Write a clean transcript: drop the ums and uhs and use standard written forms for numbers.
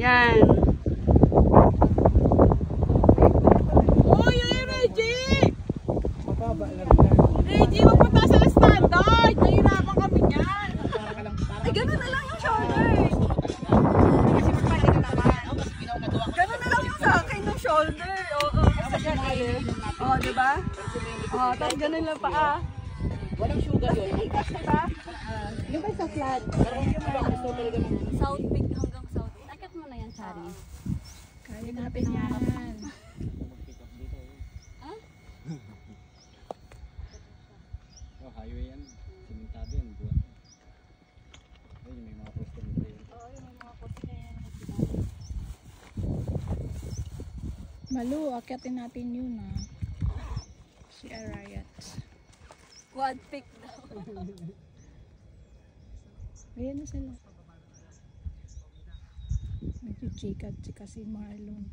Yan. Uy, Reggie! Reggie, wag mo taas sa standard! Nahirapan kami niyan! Ay, gano'n na lang yung shoulder. Gano'n na lang yung sa akin yung shoulder. Oo. Oo, diba? Oo, tapos gano'n lang pa. Walang sugar yun. Yung ba sa flat? South Peak hanggang South Peak. Akit mo na yan, Chari. Kaya natin yan. Oh, highway yan. Simentado yan. Buwan. Ayun, may mga poster nito yun. Oo, yung mga post na yan. Malu, akyatin natin yun ah. Si Arayat. Quad Peak daw. Ayan na sila. Medyo chika si Marlon.